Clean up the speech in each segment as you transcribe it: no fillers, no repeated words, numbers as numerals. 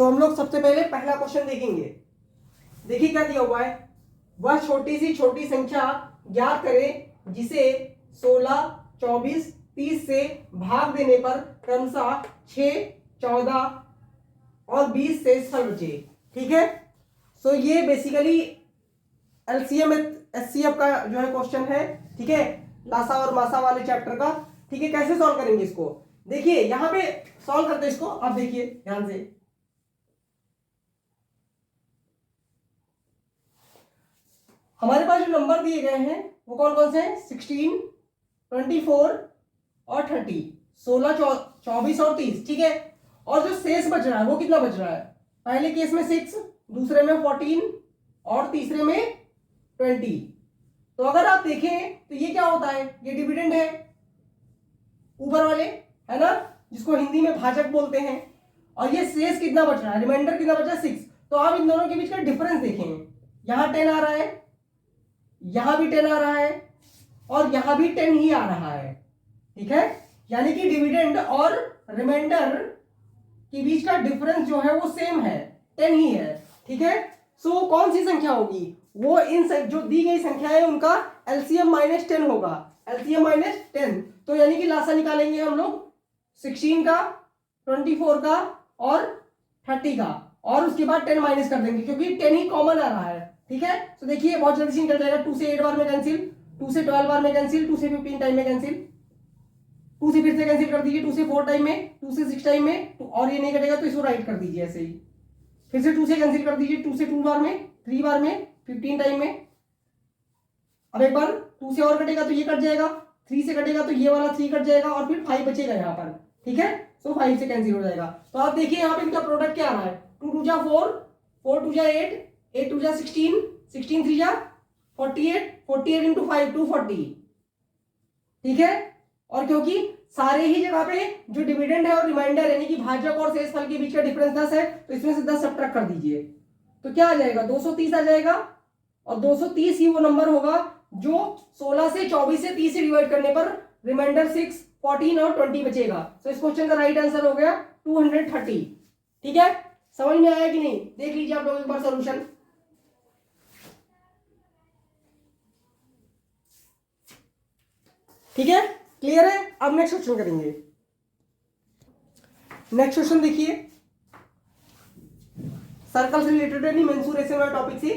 तो हम लोग सबसे पहले पहला क्वेश्चन देखेंगे। देखिए क्या दिया हुआ है, वह छोटी सी छोटी संख्या ज्ञात करें जिसे 16, 24, 30 से भाग देने पर क्रमशः 6, 14 और 20 से फल बचे। ठीक है, सो ये बेसिकली एलसीएम एचसीएफ का जो है क्वेश्चन है। ठीक है, लासा और मासा वाले चैप्टर का। ठीक है, कैसे सॉल्व करेंगे इसको, देखिए यहां पे सॉल्व करते हैं इसको। आप देखिए ध्यान से, हमारे पास जो नंबर दिए गए हैं वो कौन कौन से हैं, 16, 24 और 30, 16, 24 और 30। ठीक है, और जो शेष बच रहा है वो कितना बच रहा है, पहले केस में 6, दूसरे में 14 और तीसरे में 20। तो अगर आप देखें तो ये क्या होता है, ये डिविडेंड है ऊपर वाले, है ना, जिसको हिंदी में भाजक बोलते हैं। और ये शेष कितना बच रहा है, रिमाइंडर कितना बचा है, 6। तो आप इन दोनों के बीच का डिफरेंस देखें, यहां 10 आ रहा है, यहां भी 10 आ रहा है और यहां भी 10 ही आ रहा है। ठीक है, यानी कि डिविडेंड और रिमाइंडर के बीच का डिफरेंस जो है वो सेम है, 10 ही है। ठीक है, सो कौन सी संख्या होगी, वो इन जो दी गई संख्या है उनका एलसीएम -10 होगा, एलसीएम -10। तो यानी कि लासा निकालेंगे हम लोग 16 का, 24 का और 30 का, और उसके बाद 10 माइनस कर देंगे क्योंकि 10 ही कॉमन आ रहा है। ठीक है, तो देखिए बहुत जल्दी से निकल जाएगा, 2 से 8 बार में कैंसिल, 2 से 12 बार में कैंसिल, 2 से 15 टाइम में कैंसिल, 2 से फिर से कैंसिल कर दीजिए, 2 से 4 टाइम में, 2 से 6 टाइम में, और ये नहीं कटेगा तो इसको राइट कर दीजिए ऐसे ही। फिर से 2 से कैंसिल कर दीजिए, 2 से 2 बार में, 3 बार में, 15 टाइम में। अब एक बार 2 से और कटेगा तो ये कट जाएगा, 3 से कटेगा तो ये वाला 3 कट जाएगा और फिर 5 बचेगा यहाँ पर। ठीक है, सो 5 से कैंसिल हो जाएगा। तो आप देखिए यहाँ पे इनका प्रोडक्ट क्या आ रहा है, 2 2 जा 4, 4 2 जा 8, 8 2 जा 16, 16 3 जा 48, 48 इंटू 5 240। ठीक है, और क्योंकि सारे ही जगह पे जो डिविडेंड है और रिमाइंडर यानी कि भाजक और शेषफल के बीच का डिफरेंस 10 है, तो इसमें से 10 सब्ट्रैक्ट कर दीजिए तो क्या आ जाएगा, 230 आ जाएगा। और 230 ही वो नंबर होगा जो 16 से 24 से 30 से डिवाइड करने पर रिमाइंडर 6, 14 और 20 बचेगा। तो इस क्वेश्चन का राइट आंसर हो गया 230। ठीक है, समझ में आया कि नहीं, देख लीजिए आप लोग एक बार सॉल्यूशन। ठीक है, क्लियर है। अब नेक्स्ट क्वेश्चन करेंगे। नेक्स्ट क्वेश्चन देखिए, सर्कल से रिलेटेड यानी मेंसुरेशन वाला टॉपिक से।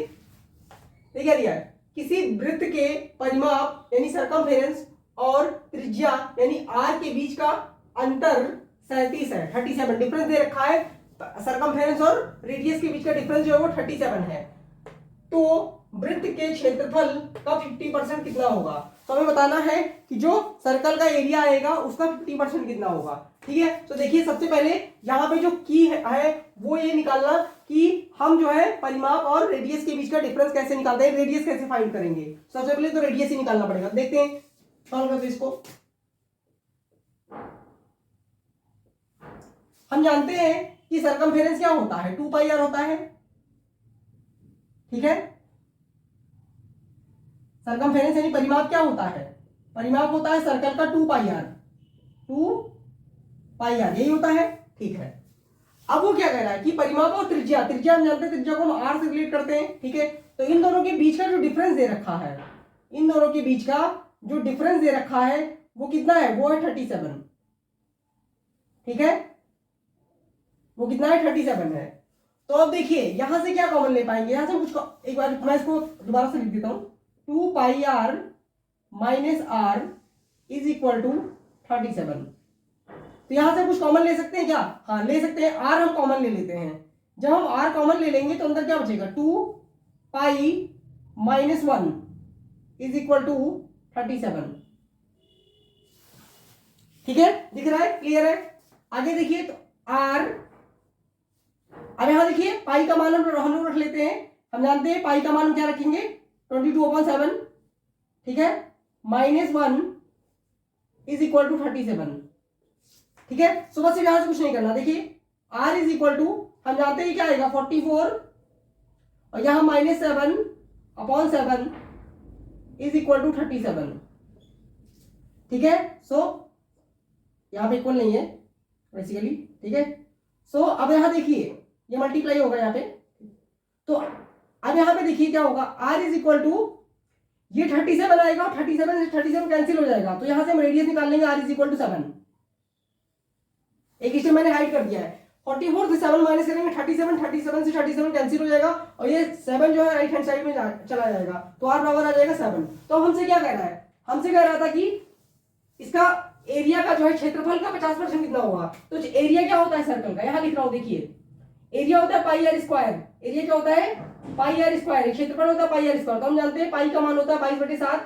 ये क्या दिया है, किसी वृत्त के परिमाप यानी सर्कमफेरेंस और त्रिज्या यानी आर के बीच का अंतर 37 है, 37 डिफरेंस दे रखा है। सर्कमफेरेंस और रेडियस के बीच का डिफरेंस जो है वो 37 है। तो वृत्त के क्षेत्रफल का 50% कितना होगा, तो हमें बताना है कि जो सर्कल का एरिया आएगा उसका 50% कितना होगा। ठीक है, तो देखिए सबसे पहले यहाँ पे जो की है वो ये निकालना कि हम जो है परिमाप और रेडियस के बीच का डिफरेंस कैसे निकालते हैं, रेडियस कैसे फाइंड करेंगे। सबसे पहले तो रेडियस ही निकालना पड़ेगा। देखते हैं, सॉल्व करते हैं इसको। हम जानते हैं कि सर्कमफेरेंस क्या होता है, 2 पाई आर होता है। ठीक है, सर्कमफेरेंस यानी परिमाप क्या होता है, परिमाप होता है सर्कल का 2 पाई आर, 2 पाई आर यही होता है। ठीक है, अब वो क्या कह रहा है कि परिमाप और त्रिज्या, त्रिज्या हम जानते हैं, त्रिज्या को हम आर से रिलेट करते हैं। ठीक है, तो इन दोनों के बीच का जो डिफरेंस दे रखा है, इन दोनों के बीच का जो डिफरेंस दे रखा है वो कितना है, वो है 37। ठीक है, वो कितना है, 37 है। तो अब देखिए यहां से क्या कॉमन ले पाएंगे, यहां से कुछ, एक बार मैं इसको दोबारा से लिख देता हूं, 2 pi R minus R is equal to 37। तो यहां से कुछ कॉमन ले सकते हैं क्या, हाँ ले सकते हैं, आर हम कॉमन ले लेते हैं। जब हम आर कॉमन ले लेंगे तो अंदर क्या बचेगा, 2 pi minus 1 is equal to 37। ठीक है, दिख रहा है, क्लियर है। आगे देखिए, तो आर, अब यहां देखिए पाई का मान हम लोग रख लेते हैं। हम जानते हैं पाई का मान क्या रखेंगे, 22/7। ठीक है, -1 इज इक्वल टू 37। ठीक है, सो बस यहां से कुछ नहीं करना। देखिए r इज इक्वल टू, हम जानते हैं क्या आएगा 44 और यहां -7/7 इज इक्वल टू 37। ठीक है, सो यहां पे इक्वल नहीं है बेसिकली। ठीक है, सो अब यहां देखिए ये मल्टीप्लाई होगा यहाँ पे। तो अब यहाँ पे देखिए क्या होगा, r इज इक्वल टू ये 37 आएगा और 37 से 37 कैंसिल हो जाएगा, तो यहां से हम रेडियस निकाल लेंगे r इज इक्वल टू 7। एक इसमें मैंने हाइड कर दिया है, 44 से 7 माइनस करेंगे 37, 37 से 37 कैंसिल हो जाएगा और ये 7 जो है राइट हैंड साइड में चला जाएगा, तो r बराबर आ जाएगा 7। तो हमसे क्या कह रहा है, हमसे कह रहा था कि इसका एरिया का जो है क्षेत्रफल का 50% कितना होगा। तो एरिया क्या होता है सर्कल का, यहां लिख रहा हूं, देखिए एरिया होता है पाई आर स्क्वायर। एरिया क्या होता है, पाई आर स्क्वायर। क्षेत्रफल होता है पाई आर स्क्वायर। तो हम जानते हैं पाई का मान होता है 22/7,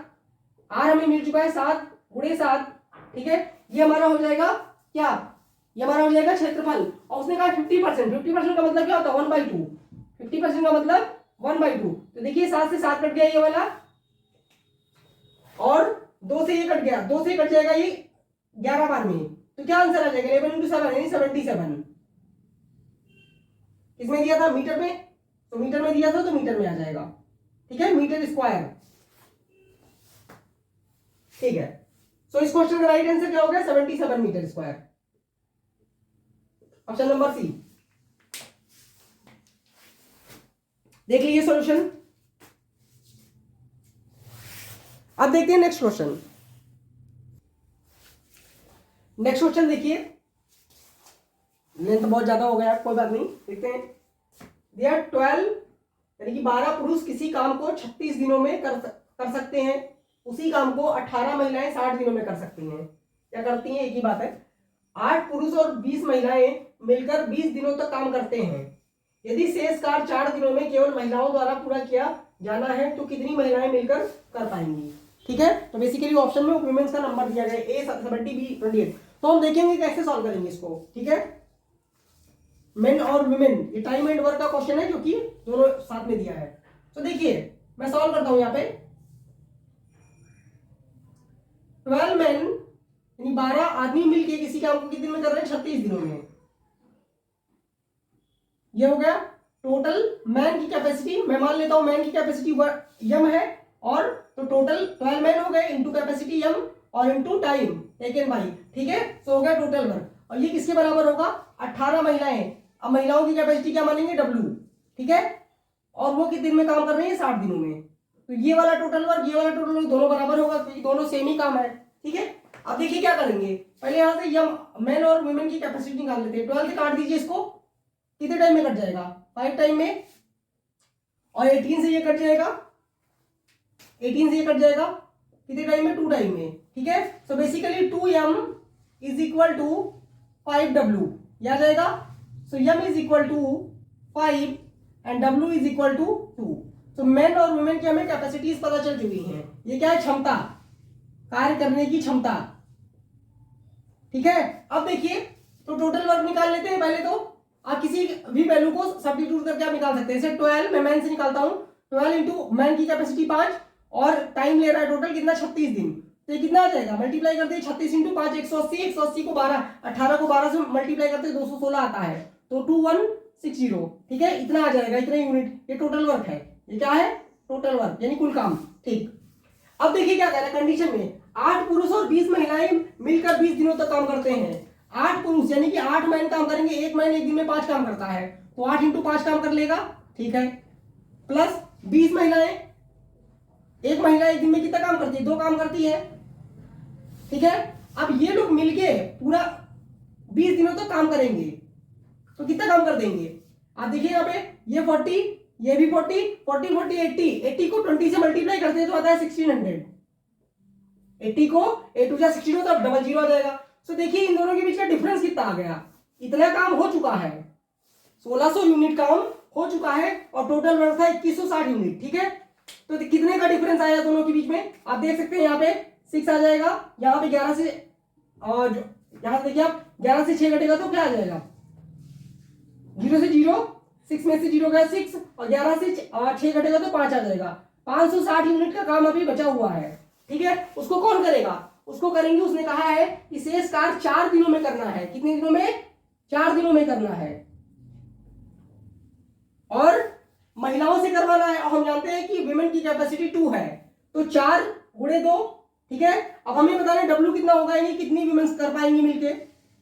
आर हमें मिल चुका है 7 × 7, ठीक है। ये हमारा हो जाएगा क्या, ये हमारा हो जाएगा क्षेत्रफल। और उसने कहा 50%, 50% का मतलब क्या होता है 1/2, 50% का मतलब 1/2। तो देखिए 7 से 7 कट गया ये वाला, और 2 से ये कट गया, 2 से कट जाएगा ये 11 बार में। तो क्या आंसर आ जाएगा 11 × 7 यानी 77। इसमें दिया था मीटर में, तो मीटर में दिया था तो मीटर में आ जाएगा, ठीक है, मीटर स्क्वायर, ठीक है। सो इस क्वेश्चन का राइट आंसर क्या हो गया 77 metre square, option number C. देख लीजिए सॉल्यूशन। अब देखते हैं नेक्स्ट क्वेश्चन। नेक्स्ट क्वेश्चन देखिए, लेंथ बहुत ज्यादा हो गया, कोई बात नहीं, देखते हैं। दिया 12 यानी कि 12 पुरुष किसी काम को 36 दिनों में कर सकते हैं, उसी काम को 18 महिलाएं 60 दिनों में कर सकती हैं। क्या करती हैं, एक ही बात है। 8 पुरुष और 20 महिलाएं मिलकर 20 दिनों तक काम करते हैं। यदि शेष कार्य 4 दिनों में केवल महिलाओं द्वारा पूरा किया जाना है तो कितनी महिलाएं मिलकर कर पाएंगी, ठीक है। तो बेसिकली ऑप्शन में वुमेन्स का नंबर दिया गया है, A 70, B 28। तो हम देखेंगे कैसे सॉल्व करेंगे इसको, ठीक है। मेन और वुमेन, ये टाइम एंड वर्क का क्वेश्चन है जो कि दोनों साथ में दिया है। तो देखिए मैं सॉल्व करता हूं यहाँ पे। 12 मैन यानी 12 आदमी मिलके किसी काम को कितने दिन में कर रहे हैं 36 दिनों में। ये हो गया टोटल मैन की कैपेसिटी। मैं मान लेता हूं मैन की कैपेसिटी यम है, और तो टोटल 12 मैन हो गए इंटू कैपेसिटी यम और इंटू टाइम टेकन बाई, ठीक है। तो हो गया टोटल वर्क, और ये किसके बराबर होगा 18 महिलाएं। अब महिलाओं की कैपेसिटी क्या मानेंगे W, ठीक है, और वो कितने दिन में काम कर रही है 60 दिनों में। तो ये वाला टोटल वर्क, ये वाला टोटल वर्क दोनों बराबर होगा क्योंकि दोनों सेम ही काम है, ठीक है। अब देखिए क्या करेंगे, पहले यहां से यम मैन और वुमेन की कैपेसिटी निकाल लेते हैं। 12 से काट दीजिए इसको, कितने टाइम में कट जाएगा 5 टाइम में, और 18 से ये कट जाएगा, 18 से ये कट जाएगा कितने टाइम में 2 टाइम में, ठीक है। So basically 2m is equal to 5w, यह आ जाएगा। So m is equal to 5 and w is equal to 2। तो मेन और वुमेन की हमें कैपेसिटीज पता चल चुकी हैं। ये क्या है, क्षमता, कार्य करने की क्षमता, ठीक है। अब देखिए तो टोटल वर्क निकाल लेते हैं। पहले तो आप किसी भी वैल्यू को सब्स्टिट्यूट करके आप निकाल सकते हैं। जैसे 12 मैं मैन से निकालता हूं, 12 इंटू मैन की कैपेसिटी 5 और टाइम ले रहा है टोटल कितना 36 दिन। तो ये कितना आ जाएगा, मल्टीप्लाई करते हैं 36 इंटू 5 180, 180 को 12, 18 को 12 से मल्टीप्लाई करते हैं 216 आता है, तो 2160, ठीक है, इतना आ जाएगा, इतना यूनिट। ये टोटल वर्क है, ये क्या है टोटल वर्क यानी कुल काम, ठीक। अब देखिए क्या कह रहा है कंडीशन में, 8 पुरुष और 20 महिलाएं मिलकर 20 दिनों तक काम करते हैं। 8 पुरुष यानी कि 8 मैन काम करेंगे, एक मैन एक दिन में 5 काम करता है, तो 8 इंटू 5 काम कर लेगा, ठीक है, प्लस 20 महिलाएं, एक महिला एक दिन में कितना काम करती है 2 काम करती है, ठीक है। अब ये लोग मिलके पूरा 20 दिनों तक काम करेंगे तो कितना काम कर देंगे। आप देखिए यहाँ पे ये 40, ये भी 40, 40 40 80, 80 को 20 से मल्टीप्लाई करते हैं तो आता है 1600। 80 को 8 × 16 तो अब डबल 0 आ जाएगा। तो देखिए इन दोनों के बीच का डिफरेंस कितना आ गया, इतना काम हो चुका है, 1600 यूनिट काम हो चुका है और टोटल वर्क था 2160 यूनिट, ठीक है। तो कितने का डिफरेंस आया दोनों के बीच में, आप देख सकते हैं यहाँ पे 6 आ जाएगा, यहाँ पे 11 से, और यहाँ देखिए आप 11 से 6 घटेगा तो क्या आ जाएगा 0 से 0, 6 में से 0 गया 6 और 11 से 6 घटेगा तो 5 आ जाएगा। 560 यूनिट का काम अभी बचा हुआ है, ठीक है। उसको कौन करेगा, उसको करेंगे, उसने कहा है कि शेष कार्य 4 दिनों में करना है। कितने दिनों में 4 दिनों में करना है और महिलाओं से करवाना है। और हम जानते हैं कि विमेन की कैपेसिटी 2 है, तो 4 × 2, ठीक है। अब हमें बताना है W कितना होगा, यानी कितनी विमेन कर पाएंगी मिलके।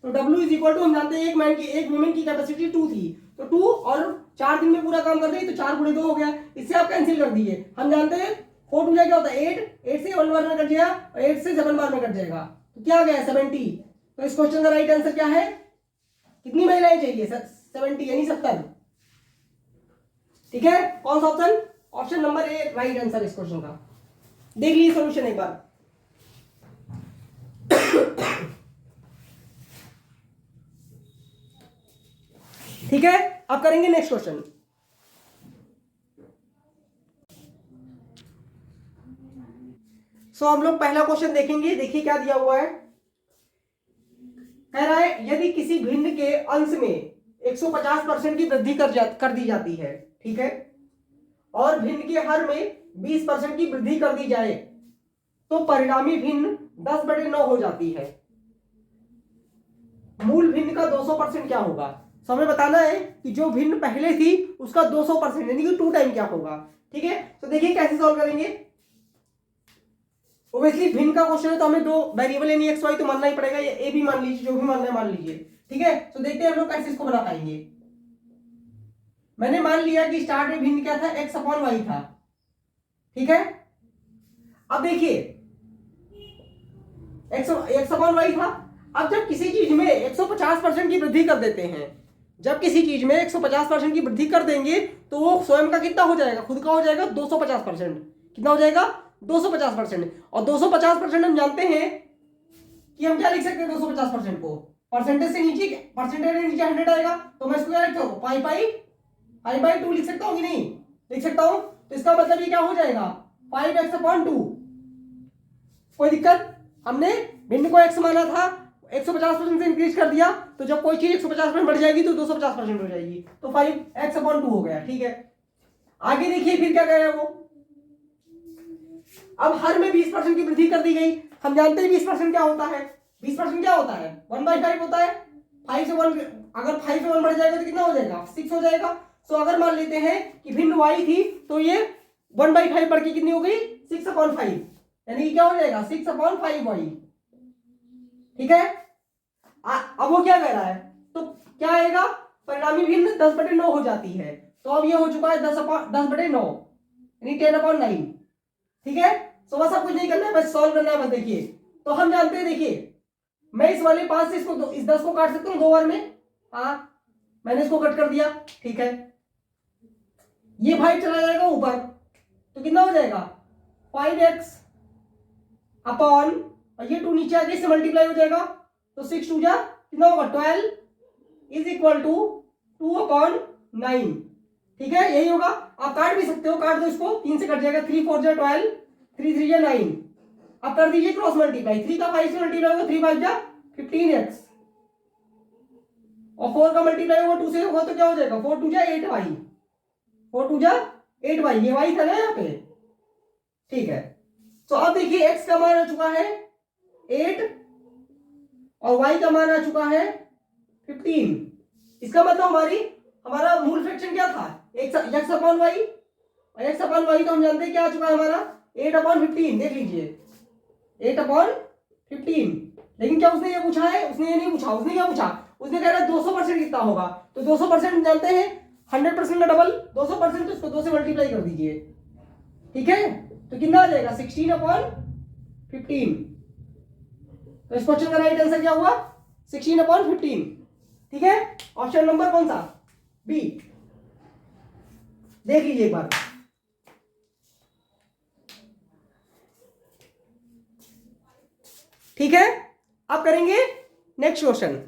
तो W इज इक्वल टू, हम जानते हैं एक वुमेन की कैपेसिटी 2 थी, तो 2 और 4 दिन में पूरा काम कर रही, तो 4 गुणे 2 हो गया, इससे आप कैंसिल कर दीजिए। हम जानते हैं 4 टू क्या होता है 8 से 1 बार में कट जाएगा और 8 से 7 बार में कट जाएगा, तो क्या आ गया 70। तो इस क्वेश्चन का राइट आंसर क्या है, कितनी महिलाएं चाहिए 70 यानी 70। ठीक है, कौन सा option, option number A right answer इस क्वेश्चन का। देख लीजिए सॉल्यूशन एक बार। ठीक है, अब करेंगे नेक्स्ट क्वेश्चन। सो हम लोग पहला क्वेश्चन देखेंगे, देखिए क्या दिया हुआ है। कह रहा है यदि किसी भिन्न के अंश में 150% की वृद्धि कर दी जाती है, ठीक है, और भिन्न के हर में 20% की वृद्धि कर दी जाए, तो परिणामी भिन्न 10/9 हो जाती है। मूल भिन्न का 200% क्या होगा। तो हमें बताना है कि जो भिन्न पहले थी उसका 200% यानी कि 2 टाइम क्या होगा। ठीक है, तो देखिए कैसे सॉल्व करेंगे। ओब्वियसली भिन्न का क्वेश्चन है तो हमें 2 वेरिएबल यानी एक्स वाई तो मानना ही पड़ेगा, या ए भी मान लीजिए, जो भी मानना है मान लीजिए। ठीक है, तो देखते हैं हम लोग कैसे इसको बना पाएंगे। मैंने मान लिया कि स्टार्ट में भिन्न क्या था, एक्स अपॉन वाई था। ठीक है, अब देखिए एक्स अपॉन वाई था। अब जब किसी चीज में 150% की वृद्धि कर देते हैं, जब किसी चीज में 150% की वृद्धि कर देंगे तो वो स्वयं का कितना हो जाएगा, खुद का हो जाएगा 250%। कितना हो जाएगा 250%। और 250% हम जानते हैं कि हम क्या लिख सकते हैं 250% को, परसेंटेज से नीचे 100 आएगा, तो मैं इसको क्या लिखता हूँ पाई/2 लिख सकता हूँ कि नहीं लिख सकता हूँ। तो इसका मतलब ये क्या हो जाएगा 5x/2। कोई दिक्कत, हमने भिन्न को x माना था, 150% से इंक्रीज कर दिया, तो जब कोई चीज 150% बढ़ जाएगी तो 250% हो जाएगी, तो 5x/2 हो गया। ठीक है, आगे देखिए फिर क्या कह रहे हैं वो। अब हर में 20% की वृद्धि कर दी गई। हम जानते हैं 20% क्या होता है, 20% क्या होता है 1/5 होता है। 5 से 1, अगर 5 से 1 बढ़ जाएगा तो कितना हो जाएगा 6 हो जाएगा। तो अगर मान लेते हैं कि भिन्न y थी तो ये 1/5 बढ़ के कितनी हो गई 6/5, यानी कि क्या हो जाएगा 6/5y। ठीक है, अब वो क्या कह रहा है, तो क्या आएगा परिणामी भिन्न 10/9 हो जाती है। तो अब ये हो चुका है 10/9 यानी 10/9। ठीक है, तो बस अब कुछ नहीं करना है, बस सॉल्व करना है बस। देखिए तो हम जानते हैं, देखिए मैं इस वाले 5 से इसको इस 10 को काट सकता हूँ 2 बार में। हाँ, मैंने इसको कट कर दिया। ठीक है, ये भाई चला जाएगा ऊपर, तो कितना हो जाएगा 5x अपॉन, और ये 2 नीचे आगे से मल्टीप्लाई हो जाएगा, तो 6 2 जा कितना होगा 12 इज इक्वल टू 2/9। ठीक है, यही होगा। आप काट भी सकते हो, काट दो इसको, 3 से कट जाएगा, 3 4 जा 12, 3 3 जा 9। अब कर दीजिए क्रॉस मल्टीप्लाई, 3 का 5 से मल्टीप्लाई होगा 3 5 जा 15x, और 4 का मल्टीप्लाई होगा 2 से होगा तो क्या हो जाएगा 4 2 जा 8y, 4 2 जा 8y, ये y था ना यहाँ पे। ठीक है, तो अब देखिए x का मान आ चुका है 8 और y का मान आ चुका है 15। इसका मतलब हमारा मूल फ्रैक्शन क्या था x अपॉन y, और x अपॉन y तो हम जानते हैं क्या आ चुका है हमारा 8/15। देख लीजिए 8/15। लेकिन क्या उसने ये पूछा है, उसने ये नहीं पूछा, उसने क्या पूछा, उसने कह रहा है 200% कितना होगा। तो 200% जानते हैं 100% का डबल 200%, तो इसको 2 से मल्टीप्लाई कर दीजिए। ठीक है, तो कितना आ जाएगा 16/15। तो इस क्वेश्चन का राइट आंसर क्या हुआ 16/15। ठीक है, ऑप्शन नंबर कौन सा बी। देख लीजिए एक बार। ठीक है, अब करेंगे नेक्स्ट क्वेश्चन।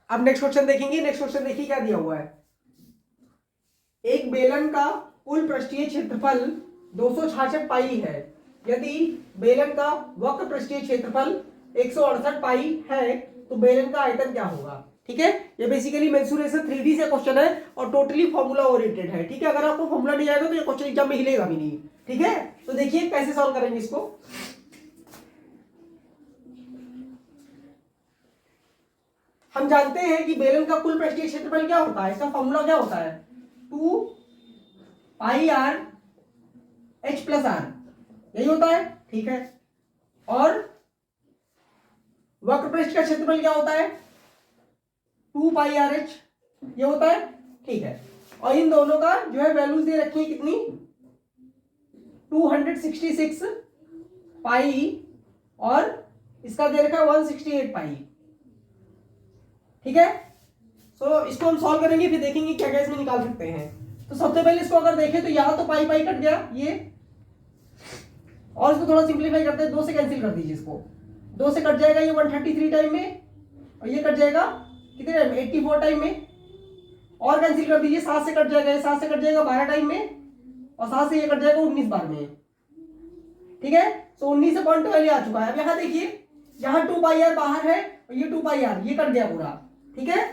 अब नेक्स्ट क्वेश्चन देखेंगे। नेक्स्ट क्वेश्चन देखिए क्या दिया हुआ है। एक बेलन का कुल पृष्ठीय क्षेत्रफल 266 पाई है। यदि बेलन का वक्र पृष्ठीय क्षेत्रफल 168 पाई है तो बेलन का आयतन क्या होगा। ठीक है, ये बेसिकली मेंसुरेशन 3D से क्वेश्चन है और टोटली फॉर्मूला ओरिएंटेड है। ठीक है, अगर आपको फॉर्मूला नहीं आएगा तो ये क्वेश्चन एग्जाम में हिलेगा भी नहीं। ठीक है, तो देखिए कैसे सॉल्व करेंगे इसको। हम जानते हैं कि बेलन का कुल पृष्ठीय क्षेत्रफल क्या होता है, इसका फॉर्मूला क्या होता है 2 पाई r h प्लस r, यही होता है। ठीक है, और वक्रपृष्ठ का क्षेत्रफल क्या होता है? 2πRh ये होता है, ठीक है। और इन दोनों का जो है वैल्यूज दे रखी है कितनी? 266 पाई और इसका दे रखा है 168 पाई, ठीक है। सो इसको हम सॉल्व करेंगे, फिर देखेंगे क्या क्या इसमें निकाल सकते हैं। तो सबसे पहले इसको अगर देखें तो यहाँ तो पाई पाई कट गया ये, और इसको थोड़ा सिंप्लीफाई करते हैं, 2 से कैंसिल कर दीजिए इसको, 2 से कट जाएगा ये 133 टाइम में, और ये कट जाएगा कितने टाइम में? 84 टाइम में। और कैंसिल कर दीजिए, 7 से कट जाएगा, ये 7 से कट जाएगा 12 टाइम में, और 7 से ये कट जाएगा 19 बार में, ठीक है। सो 19 से पॉइंट पहले आ चुका है। अब यहाँ देखिए, यहाँ 2πr बाहर है और ये 2πr ये कट गया पूरा, ठीक है।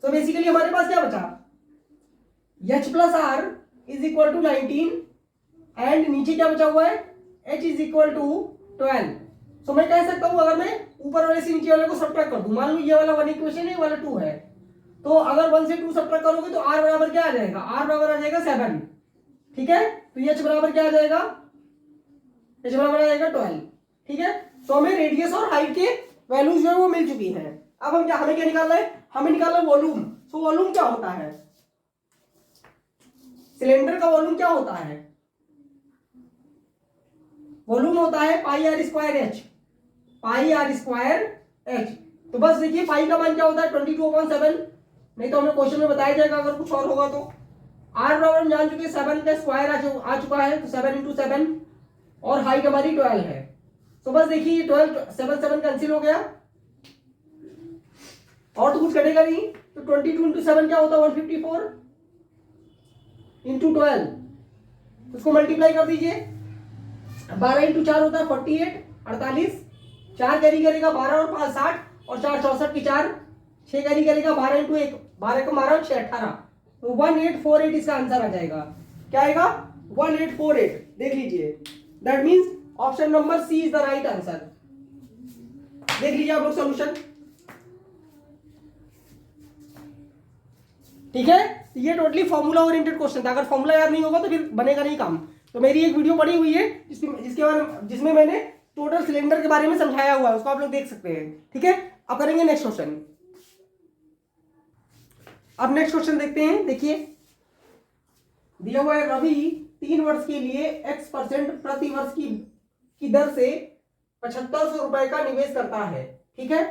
तो बेसिकली हमारे पास क्या बचा? h plus r is equal to 19 and नीचे क्या बचा हुआ है? h is equal to 12। So मैं कह सकता हूं, अगर मैं ऊपर वाले से नीचे वाले को सब्ट्रैक्ट कर दूं, मान लो ये वाला 1 इक्वेशन है, ये वाला 2 है, तो अगर 1 से 2 सब्ट्रैक्ट करोगे तो r बराबर क्या आ जाएगा? r बराबर आ जाएगा 7, ठीक है। तो h बराबर क्या आ जाएगा? h बराबर आ जाएगा 12, ठीक है। तो हमें रेडियस और हाइट के वैल्यूज जो है वो मिल चुकी हैं। अब हम हमें क्या निकालना है? हमें निकालना है वॉल्यूम। सो वॉल्यूम क्या होता है? सिलेंडर का वॉल्यूम क्या होता है? वॉल्यूम होता है pi R square H, pi R square H. तो बस देखिए पाई का मान क्या होता है? 22/7, नहीं तो हमें क्वेश्चन में बताया जाएगा अगर कुछ और होगा तो। आर बराबर हम जान चुके 7 का स्क्वायर आ चुका है, तो 7 × 7, और हाइट हमारी 12 है। तो बस देखिए 12 7 7 कैंसिल हो गया, और तो कुछ कटेगा नहीं। तो 22 × 7 क्या होता है? 154 × 12, उसको मल्टीप्लाई कर दीजिए। 12 × 4 होता है 48, 48, 4 कैरी करेगा 12 और 5 60, और 4 64 की 4, 6 कैरी करेगा 12 × 1 12 को मारा 6 18, तो 1848 इसका आंसर आ जाएगा। क्या आएगा? 1848। देख लीजिए, that means option number C is the right answer. देख लीजिए आप लोग सॉल्यूशन, ठीक है। ये टोटली फॉर्मूला ओरिएंटेड क्वेश्चन था। अगर फॉर्मूला याद नहीं होगा तो फिर बनेगा नहीं काम। तो मेरी एक वीडियो पड़ी हुई है जिसमें मैंने टोटल सिलेंडर के बारे में समझाया हुआ है, उसको आप लोग देख सकते हैं, ठीक है। अब करेंगे नेक्स्ट क्वेश्चन। अब नेक्स्ट क्वेश्चन देखते हैं। देखिए दिया हुआ है, रवि 3 वर्ष के लिए x% प्रति वर्ष की दर से 7500 रुपए का निवेश करता है, ठीक है।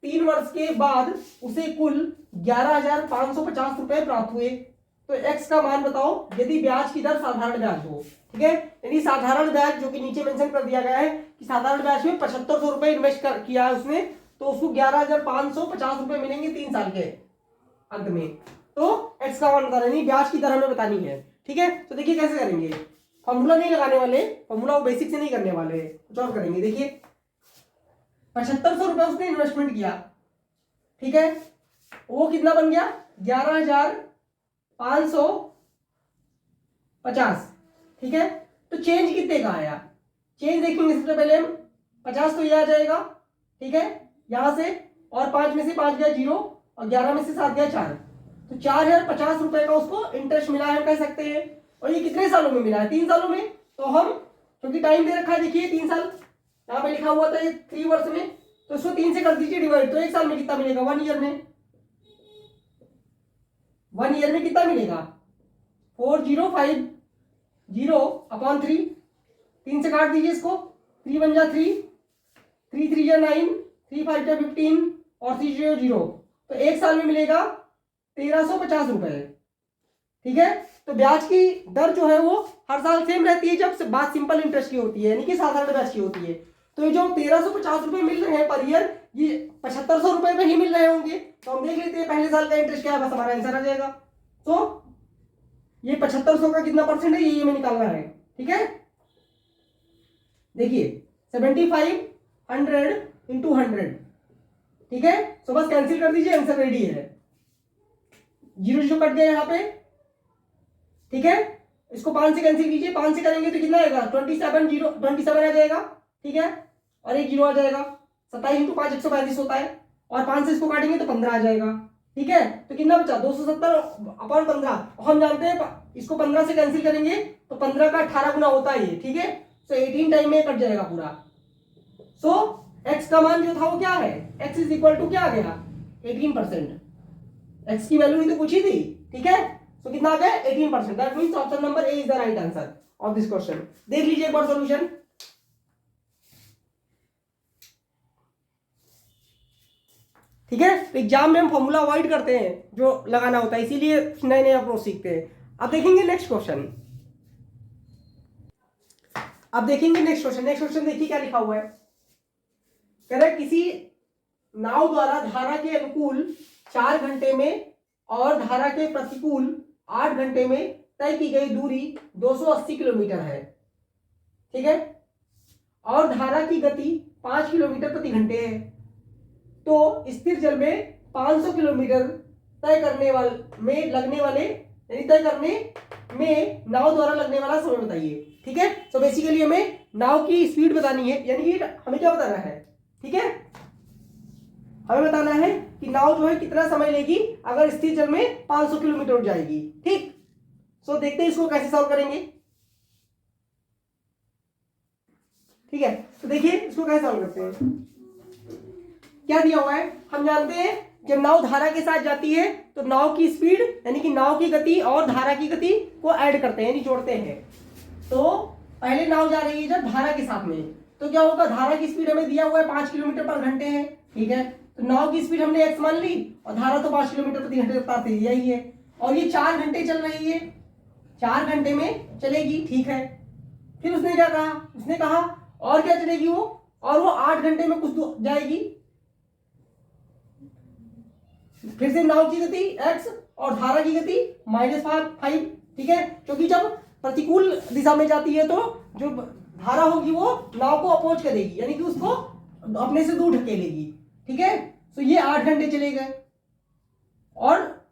3 वर्ष के बाद उसे कुल 11,550 रुपए प्राप्त हुए। तो x का मान बताओ यदि ब्याज की दर साधारण ब्याज हो, ठीक है। यानी साधारण ब्याज जो कि नीचे मेंशन कर दिया गया है कि साधारण ब्याज में 7500 रुपए इन्वेस्ट किया है उसने, तो उसको 11,550 रुपए मिलेंगे 3 साल के अंत में। तो x का मान बताना, नहीं ब्याज की दर हमें बतानी है, ठीक है। तो देखिए कैसे करेंगे, फॉर्मूला नहीं लगाने वाले, फॉर्मूला वो बेसिक से नहीं करने वाले, कुछ और करेंगे। देखिए 7500 रुपए उसने इन्वेस्टमेंट किया, ठीक है। वो कितना बन गया? 11,550, ठीक है। तो चेंज कितने का आया? चेंज देखेंगे सबसे पहले हम, 50 तो ये आ जाएगा, ठीक है, यहां से, और 5 में से 5 गया 0, और 11 में से 7 गया 4, तो 4,050 रुपए का उसको इंटरेस्ट मिला है, कह सकते हैं। और ये कितने सालों में मिला है? 3 सालों में। तो हम, क्योंकि टाइम दे रखा है, देखिए 3 साल यहाँ पे लिखा हुआ था, ये 3 वर्ष में, तो इसको 3 से कर दीजिए डिवाइड, तो 1 साल में कितना मिलेगा? 1 ईयर में, 1 ईयर में कितना मिलेगा? 4050/3, 3 से काट दीजिए इसको, 3 × 1 = 3, 3 × 3 = 9, 3 × 5 = 15, और 3 × 0 0, तो 1 साल में मिलेगा 1350 रुपए, ठीक है। तो ब्याज की दर जो है वो हर साल सेम रहती है जब बात सिंपल इंटरेस्ट की होती है, यानी कि साधारण ब्याज की होती है। तो ये जो 1350 रुपए मिल रहे हैं पर ईयर, ये 7500 रुपए में ही मिल रहे होंगे। तो हम देख लेते हैं पहले साल का इंटरेस्ट क्या है, बस हमारा आंसर आ जाएगा। तो ये 7500 का कितना परसेंट है, ये हमें निकालना है, ठीक है। देखिए 7500 × 100, ठीक है। तो बस कैंसिल कर दीजिए, आंसर रेडी है। 0 0 कट गया यहाँ पे, ठीक है। इसको 5 से कैंसिल कीजिए, 5 से करेंगे तो कितना आएगा? 27 आ जाएगा, ठीक है, और 1 0 आ जाएगा। 27 × 5 135 होता है, और 5 से इसको काटेंगे तो 15 आ जाएगा, ठीक है। तो कितना बचा? 270/15। हम जानते हैं इसको 15 से कैंसिल करेंगे तो 15 का 18 गुना होता है ये, ठीक है। सो 18 टाइम में कट जाएगा पूरा। सो एक्स का मान जो था वो क्या है, एक्स इज इक्वल टू क्या आ गया 18%। एक्स की वैल्यू ही तो पूछी थी, ठीक है। तो कितना आ गया 18%। That means option number A is the right answer of this question. देख लीजिए एक बार सॉल्यूशन। ठीक है, एग्जाम में हम फॉर्मूला अवॉइड करते हैं जो लगाना होता है, इसीलिए नए नए अप्रोच सीखते हैं। अब देखेंगे नेक्स्ट क्वेश्चन। अब देखेंगे नेक्स्ट क्वेश्चन। नेक्स्ट क्वेश्चन देखिए क्या लिखा हुआ है। कह रहा है किसी नाव द्वारा धारा के अनुकूल 4 घंटे में और धारा के प्रतिकूल 8 घंटे में तय की गई दूरी 280 किलोमीटर है, ठीक है, और धारा की गति 5 किलोमीटर प्रति घंटे है। तो स्थिर जल में 500 किलोमीटर तय करने वाले तय करने में नाव द्वारा लगने वाला समय बताइए, ठीक है। तो बेसिकली हमें नाव की स्पीड बतानी है, यानी कि हमें क्या बताना है, ठीक है, हमें बताना है कि नाव जो है कितना समय लेगी अगर स्थिर जल में 500 किलोमीटर उड़ जाएगी, ठीक। सो देखते हैं इसको कैसे सॉल्व करेंगे, ठीक है। तो देखिए इसको कैसे सॉल्व करते हैं। क्या दिया हुआ है, हम जानते हैं जब नाव धारा के साथ जाती है तो नाव की स्पीड यानी कि नाव की गति और धारा की गति को ऐड करते हैं यानी जोड़ते हैं। तो पहले नाव जा रही है जब धारा के साथ में, तो क्या होगा, धारा की स्पीड हमें दिया हुआ है 5 किलोमीटर पर घंटे है, ठीक है। तो नाव की स्पीड हमने x मान ली और धारा तो 5 किलोमीटर प्रति घंटे रफ्तार से दिया ही है, और ये 4 घंटे चल रही है, 4 घंटे में चलेगी, ठीक है। फिर उसने क्या कहा, उसने कहा और क्या चलेगी वो, और वो 8 घंटे में कुछ जाएगी। फिर से नाव की गति x और धारा की गति -5, ठीक है, क्योंकि जब प्रतिकूल दिशा में जाती है तो जो धारा होगी वो नाव को अपोज करेगी यानी कि उसको अपने से दूर ढकेलेगी, ठीक है। तो ये 8 घंटे चले गए, और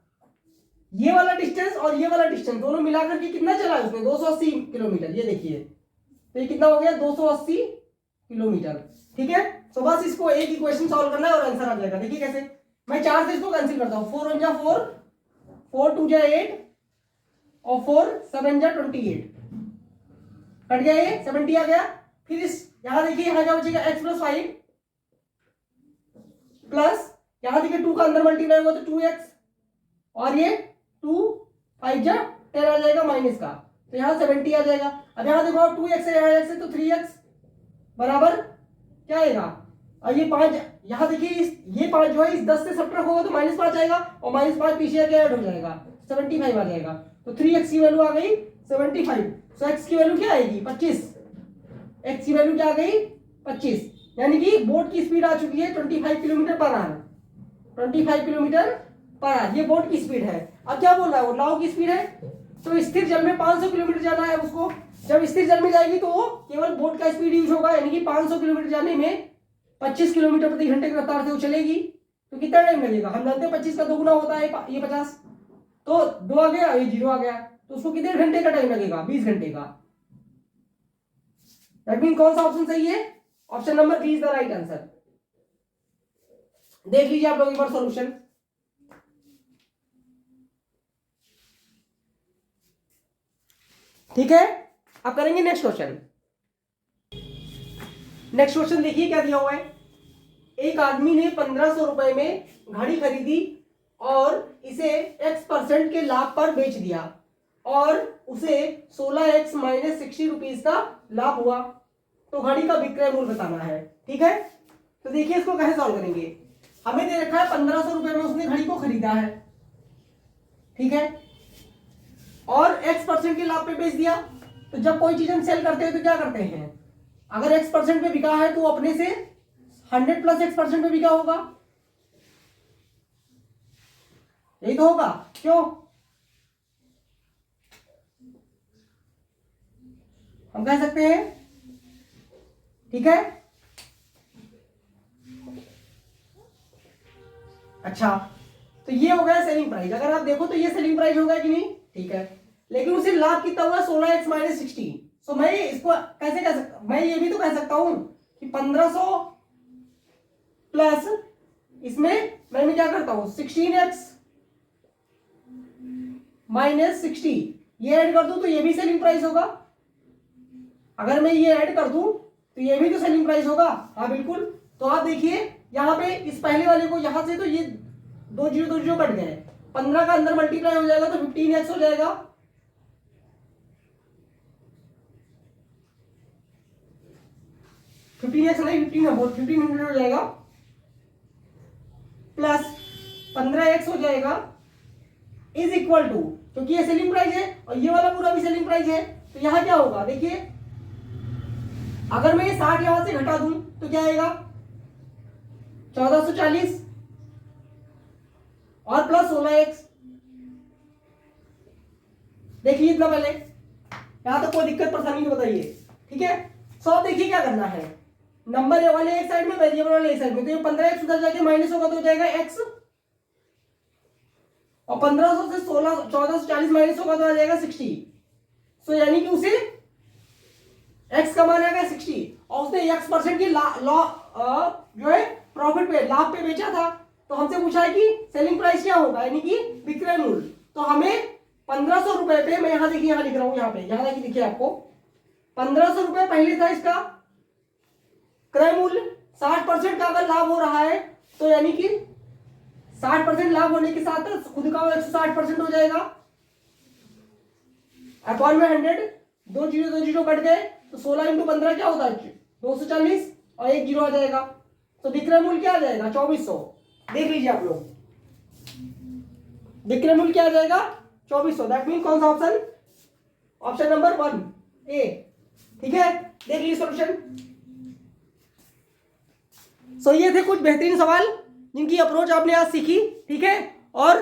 ये वाला डिस्टेंस और ये वाला डिस्टेंस दोनों मिलाकर के कितना चला है उसने, 280 किलोमीटर। ये देखिए तो ये कितना हो गया 280 किलोमीटर, ठीक है। तो बस इसको एक इक्वेशन सॉल्व करना है और आंसर आ जाएगा। देखिए कैसे, मैं 4 से इसको कैंसिल करता हूं, 4 1 जा 4, 4 2 जा 8 और 4 7 जा 28, कट गया, ये 70 आ गया। फिर इस यहां देखिए यहां क्या बचेगा x + 5 प्लस यहां देखिए 2 का अंदर मल्टीप्लाई होगा तो 2x, और ये 2 5 जा 10 आ जाएगा माइनस का, तो यहां 70 आ जाएगा। अब यहां देखो 2x है, यहां x है तो 3x बराबर क्या आएगा, और ये 5 यहां देखिए ये 5 जो है इस 10 से सब्ट्रैक्ट होगा तो -5 आएगा, और -5 पीछे आके ऐड हो जाएगा 75 आ जाएगा। तो 3x की वैल्यू आ गई 75। सो x की वैल्यू क्या आएगी 25, x की वैल्यू क्या आ गई 25, यानी कि बोट की स्पीड आ चुकी है 25 kilometre per hour, 25 kilometre per hour, ये बोट की स्पीड है। अब क्या बोल रहा है वो नाव की स्पीड है, तो स्थिर जल में 500 किलोमीटर जाना है उसको। जब स्थिर जल में जाएगी तो वो केवल बोट का स्पीड यूज होगा, यानी कि 500 किलोमीटर जाने में 25 किलोमीटर प्रति घंटे की रफ्तार से वो चलेगी, तो कितना टाइम लगेगा, हम जानते हैं 25 का 2 गुना होता है ये 50, तो 2 आ गया, ये 0 आ गया, तो उसको कितने घंटे का टाइम लगेगा 20 घंटे का। दैट मीन कौन सा ऑप्शन सही है, option number B is the right answer. देख लीजिए आप लोग एक बार सॉल्यूशन। ठीक है, अब करेंगे नेक्स्ट क्वेश्चन। नेक्स्ट क्वेश्चन देखिए क्या दिया हुआ है। एक आदमी ने 1500 रुपए में घड़ी खरीदी और इसे x% के लाभ पर बेच दिया और उसे 16x - 60 रुपीज का लाभ हुआ, तो घड़ी का विक्रय मूल्य बताना है, ठीक है। तो देखिए इसको कैसे सॉल्व करेंगे। हमें दे रखा है 1500 रुपए में उसने घड़ी को खरीदा है, ठीक है, और x% के लाभ पे बेच दिया। तो जब कोई चीज हम सेल करते हैं तो क्या करते हैं, अगर x% पे बिका है तो अपने से 100 + x% पे बिका होगा, यही तो होगा, क्यों, हम कह सकते हैं, ठीक है। अच्छा, तो ये हो गया सेलिंग प्राइस। अगर आप देखो तो ये सेलिंग प्राइस होगा कि नहीं, ठीक है, लेकिन उसे लाभ कितना हुआ 16x - 60। सो मैं इसको कैसे कह सकता, मैं ये भी तो कह सकता हूं कि 1500 प्लस इसमें मैं क्या करता हूं 16x - 60 ये ऐड कर दूं तो ये भी सेलिंग प्राइस होगा। अगर मैं ये ऐड कर दूं तो ये भी तो सेलिंग प्राइस होगा, हाँ बिल्कुल। तो आप देखिए यहाँ पे इस पहले वाले को यहाँ से तो ये 2 जीरो कट गए, 15 का अंदर मल्टीप्लाई हो जाएगा तो 15x हो जाएगा, नहीं 1500 हो जाएगा, प्लस 15x हो जाएगा, इज इक्वल टू, क्योंकि ये सेलिंग प्राइस है और ये वाला पूरा भी सेलिंग प्राइस है, तो यहां क्या होगा देखिए, अगर मैं ये 60 यहां से घटा दूं तो क्या आएगा 1440 और प्लस 16x। देखिए इतना पहले, यहां तक कोई दिक्कत परेशानी नहीं बताइए, ठीक है। सो अब देखिए क्या करना है, नंबर वाले एक साइड में, वेरिएबल वाले एक साइड में, तो ये 15x उधर जाके माइनस होगा तो हो जाएगा x, और 1500 से 1440 माइनस होगा तो आ जाएगा 60। सो यानी कि उसे x का मान आएगा 60 और उसने x% की जो है प्रॉफिट पे, लाभ पे बेचा था, तो हमसे पूछा है कि सेलिंग प्राइस क्या होगा, यानी कि विक्रय मूल्य। तो हमें 1500 रुपए पे, मैं यहां देखिए, यहां लिख रहा हूं, यहाँ पे यहां देखिए आपको 1500 रुपए पहले था इसका क्रय मूल्य, 60% का अगर लाभ हो रहा है तो यानी कि 60% लाभ होने के साथ खुद का 160% हो जाएगा, अपॉन में 100, 2 जीरो कट गए तो 16 इंटू 15 क्या होता है 240 और 1 जीरो आ जाएगा, तो विक्रय मूल्य क्या आ जाएगा 2400। देख लीजिए आप लोग, विक्रय मूल्य क्या आ जाएगा 2400, दैट मीन कौन सा ऑप्शन, ऑप्शन नंबर 1 ए, ठीक है। देख लीजिए सॉल्यूशन। सो ये थे कुछ बेहतरीन सवाल जिनकी अप्रोच आपने आज सीखी, ठीक है। और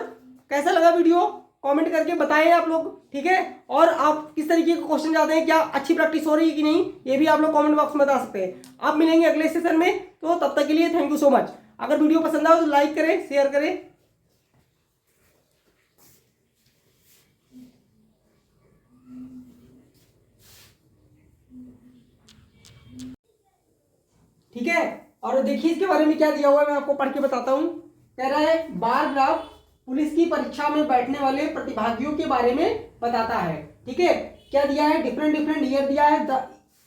कैसा लगा वीडियो कमेंट करके बताएं आप लोग, ठीक है। और आप किस तरीके के क्वेश्चन चाहते हैं, क्या अच्छी प्रैक्टिस हो रही है कि नहीं, ये भी आप लोग कमेंट बॉक्स में बता सकते हैं। आप मिलेंगे अगले सेशन में, तो तब तक के लिए थैंक यू सो मच। अगर वीडियो पसंद आए तो लाइक करें, शेयर करें। ठीक है, और देखिए इसके बारे में क्या दिया हुआ है, मैं आपको पढ़ के बताता हूं। कह रहा है बार ग्राफ पुलिस की परीक्षा में बैठने वाले प्रतिभागियों के बारे में बताता है, ठीक है। क्या दिया है, डिफरेंट ईयर दिया है,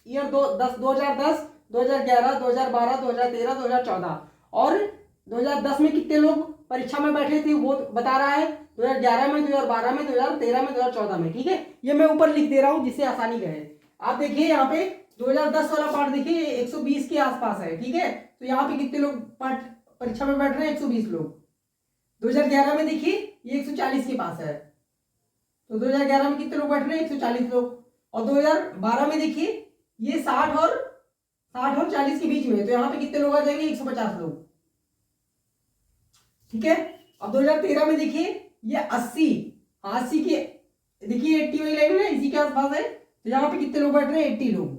ईयर 2010, 2011, 2012, 2013, 2014, और 2010 में कितने लोग परीक्षा में बैठे थे वो बता रहा है, 2011 में, 2012 में, 2013 में, 2014 में, ठीक है। ये मैं ऊपर लिख दे रहा हूं जिससे आसानी रहे। आप देखिए यहाँ पे 2010 वाला पार्ट देखिए 120 के आसपास है, ठीक है। तो यहाँ पे कितने लोग पार्ट परीक्षा में बैठ रहे हैं, 120 लोग। 2011 में देखिए ये 140 के पास है, तो 2011 में कितने लोग बैठ रहे हैं, 140 लोग। और 2012 में देखिए ये 60 और 40 के बीच में, तो यहाँ पे कितने लोग आ जाएंगे, 150 लोग, ठीक है। अब 2013 में देखिए ये 80 के, देखिए 80 वाली लाइन है इसी के आसपास है, तो यहाँ पे कितने लोग बैठ रहे हैं, 80 लोग।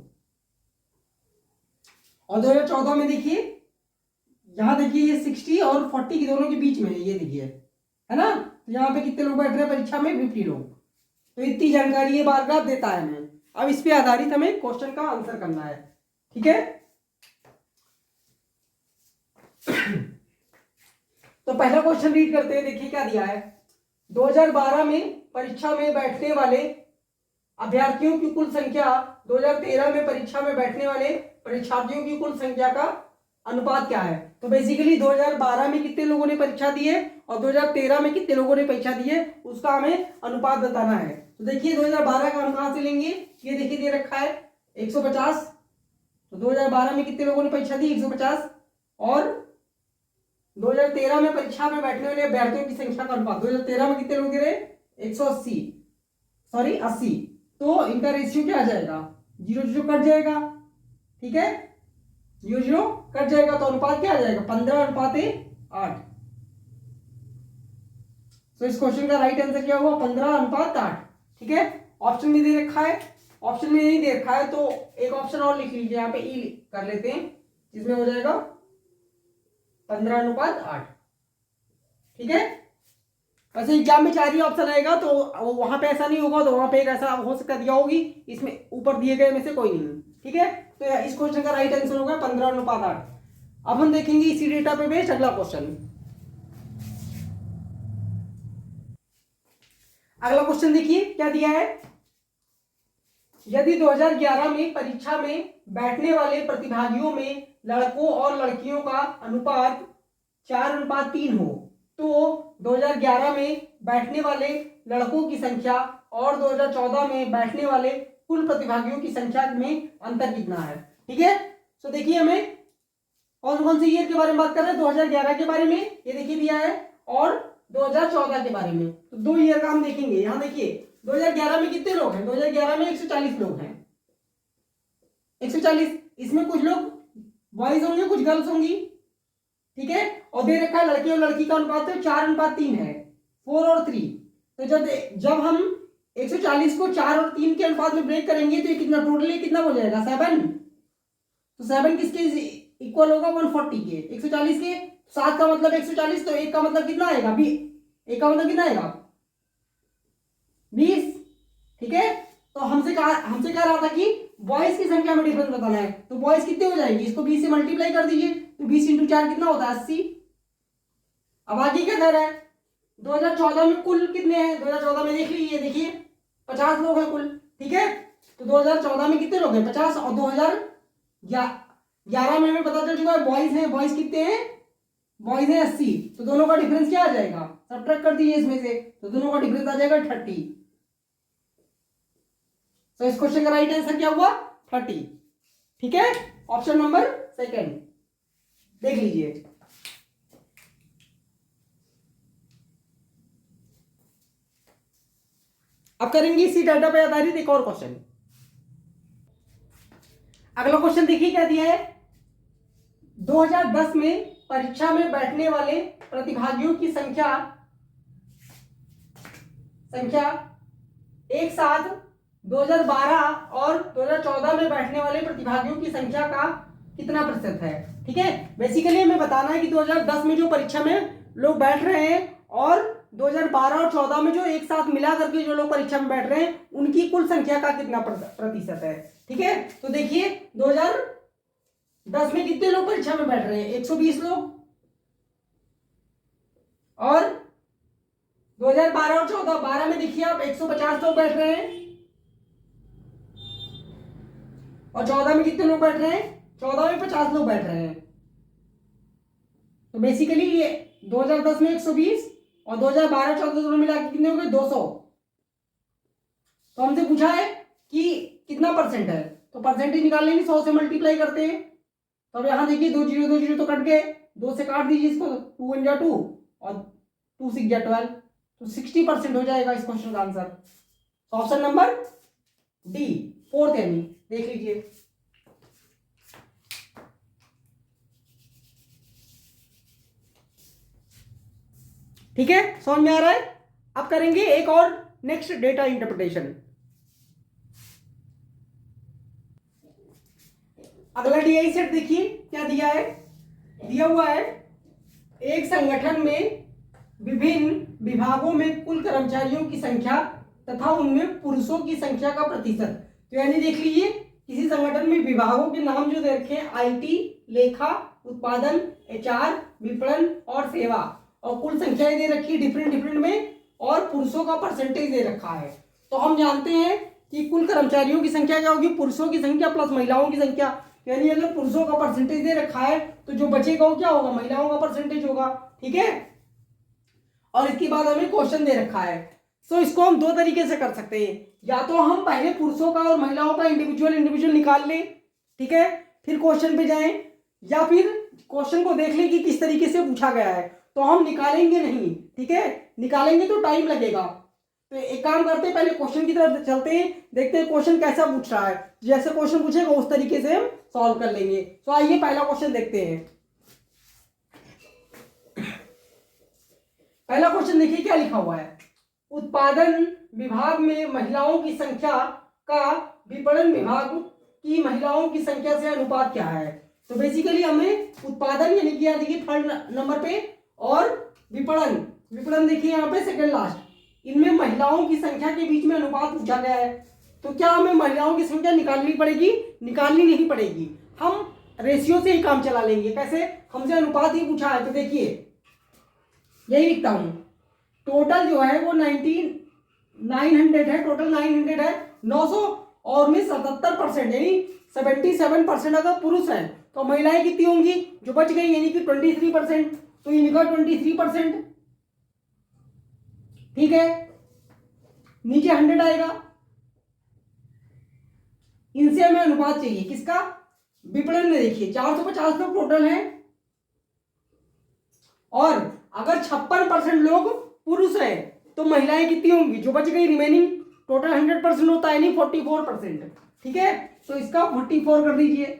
और 2014 में देखिए यहां देखिए ये 60 और 40 के दोनों के बीच में है, ये देखिए, है ना। तो यहाँ पे कितने लोग बैठ रहे हैं परीक्षा में, 50 लोग। तो इतनी जानकारी ये बार बार देता है हमें। अब इस पे आधारित हमें क्वेश्चन का आंसर करना है, ठीक है। तो पहला क्वेश्चन रीड करते हैं, देखिए क्या दिया है। 2012 में परीक्षा में बैठने वाले अभ्यर्थियों की कुल संख्या 2013 में परीक्षा में बैठने वाले परीक्षार्थियों की कुल संख्या का अनुपात क्या है। तो बेसिकली 2012 में कितने लोगों ने परीक्षा दी है और 2013 में कितने लोगों ने परीक्षा दी है, उसका हमें अनुपात बताना है। तो देखिए 2012 का हम कहां से लेंगे, ये देखिए दे रखा है 150, तो 2012 में कितने लोगों ने परीक्षा दी, 150, और 2013 में परीक्षा में बैठने वाले अभ्यर्थियों की संख्या का अनुपात 2013 में कितने लोग दे रहे, 80, तो इनका रेशियो क्या आ जाएगा, 0 कट जाएगा, ठीक है, 0 कट जाएगा, तो अनुपात क्या आ जाएगा, 15:8। तो इस क्वेश्चन का राइट आंसर क्या हुआ, 15:8, ठीक है। ऑप्शन में दे रखा है, ऑप्शन में नहीं दे रखा है तो एक ऑप्शन और लिख लीजिए, यहाँ पे ई कर लेते हैं, जिसमें हो जाएगा 15:8, ठीक है। वैसे एग्जाम में 4 ही ऑप्शन आएगा, तो वहां पे ऐसा नहीं होगा, तो वहां पे एक ऐसा हो सकता दिया होगी, इसमें ऊपर दिए गए में से कोई नहीं, ठीक है। तो इस क्वेश्चन का राइट आंसर होगा 15:8। अब हम देखेंगे इसी डेटा पे बेस्ड अगला क्वेश्चन। अगला क्वेश्चन देखिए क्या दिया है, यदि 2011 में परीक्षा में बैठने वाले प्रतिभागियों में लड़कों और लड़कियों का अनुपात 4:3 हो तो 2011 में बैठने वाले लड़कों की संख्या और 2014 में बैठने वाले कुल प्रतिभागियों की संख्या में अंतर कितना है। ठीक है, तो देखिए हमें कौन कौन से ईयर के बारे में बात कर रहे हैं। 2011 के बारे में ये देखिए दिया है और 2014 के बारे में, तो 2 ईयर का हम देखेंगे। यहाँ देखिए 2011 में कितने लोग हैं, 2011 में 140 लोग हैं, 140। इसमें कुछ लोग बॉयज होंगे, कुछ गर्ल्स होंगी। ठीक है, और दे रखा है लड़के और लड़की का अनुपात तो 4:3 है, 4 और 3। तो जब हम 140 को 4 और 3 के अनुपात में ब्रेक करेंगे तो ये कितना टोटली कितना हो जाएगा, 7। तो 7 किसके इक्वल होगा, 140 के। 140 के 7 का मतलब 140, तो 1 का मतलब कितना आएगा, 1 का मतलब कितना आएगा, 20। ठीक है, तो हमसे कह रहा था कि बॉयज की संख्या में डिफरेंस बताना है, तो बॉयज कितने हो जाएंगे, इसको 20 से मल्टीप्लाई कर दीजिए, तो 20 × 4 कितना होता है, 80। अब आगे क्या कह रहा है, 2014 में कुल कितने हैं, 2014 में देख लीजिए, देखिए 50 लोग हैं कुल। ठीक है, तो 2014 में कितने लोग हैं, 50, और 2011 में हमें पता चल चुका है बॉयज हैं, बॉयज कितने हैं, बॉयज हैं 80। तो दोनों का डिफरेंस क्या आ जाएगा, सब्ट्रैक्ट कर दीजिए इसमें से, तो दोनों का डिफरेंस आ जाएगा 30। तो इस क्वेश्चन का राइट आंसर क्या हुआ, 30। ठीक है, ऑप्शन नंबर सेकंड देख लीजिए। अब करेंगे इसी डाटा पे आधारित एक और क्वेश्चन। अगला क्वेश्चन देखिए क्या दिया है, 2010 में परीक्षा में बैठने वाले प्रतिभागियों की संख्या एक साथ 2012 और 2014 में बैठने वाले प्रतिभागियों की संख्या का कितना प्रतिशत है। ठीक है, बेसिकली हमें बताना है कि 2010 में जो परीक्षा में लोग बैठ रहे हैं और 2012 और 14 में जो एक साथ मिला करके जो लोग परीक्षा में बैठ रहे हैं उनकी कुल संख्या का कितना प्रतिशत है। ठीक है, तो देखिए 2010 में कितने लोग परीक्षा में बैठ रहे हैं, 120 लोग, और 2012 और 14 में देखिए आप 150 लोग बैठ रहे हैं, और 14 में कितने लोग बैठ रहे हैं, 14 में 50 लोग बैठ रहे हैं। तो बेसिकली ये 2010 में 120 और 2012-14 दोनों मिला के कितने हो गए, 200। तो हमसे पूछा है कि कितना परसेंट है, तो परसेंटेज निकाल लेंगे, 100 से मल्टीप्लाई करते हैं। तो अब यहाँ देखिए 2 जीरो तो कट गए, 2 से काट दीजिए इसको, 2 1 जा 2 और 2 6 जा 12, तो 60% हो जाएगा इस क्वेश्चन का आंसर। तो ऑप्शन नंबर डी, 4th यानी, देख लीजिए। ठीक है, समझ में आ रहा है। अब करेंगे एक और नेक्स्ट डेटा इंटरप्रिटेशन। अगला डीआई सेट देखिए क्या दिया है, दिया हुआ है एक संगठन में विभिन्न विभागों में कुल कर्मचारियों की संख्या तथा उनमें पुरुषों की संख्या का प्रतिशत। तो यानी देख लीजिए किसी संगठन में विभागों के नाम जो दे रखे हैं, आईटी, लेखा, उत्पादन, एचआर, विपणन और सेवा, और कुल संख्याएं दे रखी है डिफरेंट में, और पुरुषों का परसेंटेज दे रखा है। तो हम जानते हैं कि कुल कर्मचारियों की संख्या क्या होगी, पुरुषों की संख्या प्लस महिलाओं की संख्या। यानी अगर पुरुषों का परसेंटेज दे रखा है तो जो बचेगा वो क्या होगा, महिलाओं का परसेंटेज होगा। ठीक है, और इसके बाद हमें क्वेश्चन दे रखा है, तो इसको हम 2 तरीके से कर सकते हैं। या तो हम पहले पुरुषों का और महिलाओं का इंडिविजुअल निकाल लें, ठीक है, फिर क्वेश्चन पे जाएं, या फिर क्वेश्चन को देख लें कि किस तरीके से पूछा गया है। तो हम निकालेंगे नहीं, ठीक है, निकालेंगे तो टाइम लगेगा। तो एक काम करते हैं, पहले क्वेश्चन की तरफ चलते हैं, देखते हैं क्वेश्चन कैसा पूछ रहा है। जैसे क्वेश्चन पूछेगा उस तरीके से हम सॉल्व कर लेंगे। तो आइए पहला क्वेश्चन देखते हैं। पहला क्वेश्चन देखिए क्या लिखा हुआ है, उत्पादन विभाग में महिलाओं की संख्या का विपणन विभाग की महिलाओं की संख्या से अनुपात क्या है। तो बेसिकली हमें उत्पादन यानी कि देखिए 3rd नंबर पे, और विपणन देखिए यहाँ पे 2nd लास्ट, इनमें महिलाओं की संख्या के बीच में अनुपात पूछा गया है। तो क्या हमें महिलाओं की संख्या निकालनी पड़ेगी, निकालनी नहीं पड़ेगी, हम रेशियो से ही काम चला लेंगे। कैसे, हमसे अनुपात ही पूछा है, तो देखिए यही लिखता हूं, टोटल जो है वो 900 है, टोटल 900 है, 900 और में 77% यानी 77% अगर पुरुष हैं तो महिलाएं कितनी होंगी जो बच गई, यानी कि 23%। तो इनका 23%, ठीक है। नीचे 100 आएगा। इनसे हमें अनुपात चाहिए किसका, विपणन में। देखिए 450 लोग टोटल हैं और अगर 56% लोग पुरुष हैं तो महिलाएं कितनी होंगी जो बच गई रिमेनिंग। टोटल 100% होता है नहीं 44%, ठीक है। तो इसका 44 कर दीजिए।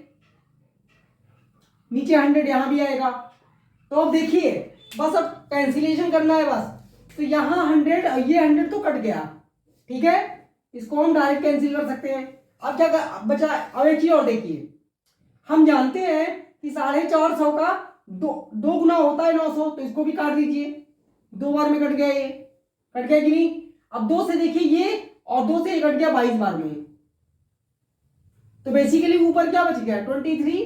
नीचे 100 यहां भी आएगा। तो अब देखिए बस अब कैंसिलेशन करना है बस। तो यहां 100 और ये 100 तो कट गया, ठीक है। इसको हम डायरेक्ट कैंसिल कर सकते हैं। अब क्या बचा, अब एक चीज और देखिए, हम जानते हैं कि 450 का दो गुना होता है 900, तो इसको भी काट दीजिए। 2 बार में कट गया, ये कट गया कि नहीं। अब 2 से देखिए ये, और 2 से ये कट गया 22 बार में। तो बेसिकली ऊपर क्या बच गया 23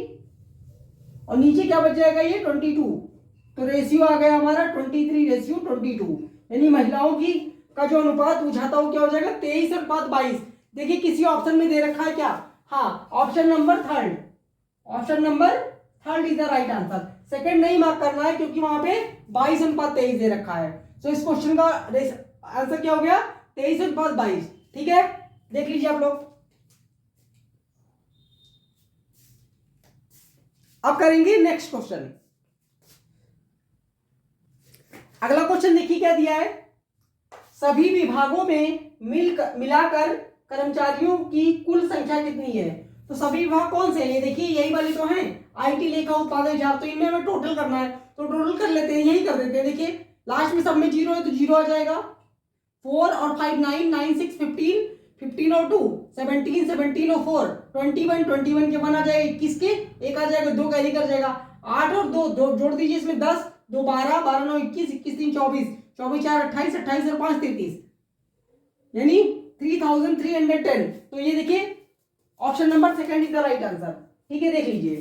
और नीचे क्या बच जाएगा ये 22। तो रेशियो आ गया हमारा 23:22, यानी महिलाओं की का जो अनुपात बुझाता हो क्या हो जाएगा 23:22। देखिए किसी ऑप्शन में दे रखा है क्या, हाँ option number third, option number third is the right answer. Second नहीं मार्क करना है क्योंकि वहां पे 22:23 दे रखा है। तो इस क्वेश्चन का आंसर क्या हो गया 23:22, ठीक है। देख लीजिए आप लोग। अब करेंगे नेक्स्ट क्वेश्चन। अगला क्वेश्चन देखिए क्या दिया है, सभी विभागों में मिलाकर कर्मचारियों की कुल संख्या कितनी है। तो सभी विभाग कौन से हैं, ये देखिए यही वाले तो हैं, आईटी, लेखा, उत्पादन, विभाग। तो इनमें हमें टोटल करना है, तो टोटल कर लेते हैं, यही कर देते हैं। देखिए लास्ट में सब में 0 है तो 0 आ जाएगा। 4 और 5 9 9 6 15 15 और 2 17 17 और 4 21 21 के 1 आ जाएगा, 21 के 1 आ जाएगा, 2 कैरी कर जाएगा। 8 और 2 जोड़ दीजिए इसमें 10 2 12 12 9 21 21 3 24 24 4 28 28 और 5 33, यानी 3310। तो ये देखिए option number second is the right answer, ठीक है। देख लीजिए।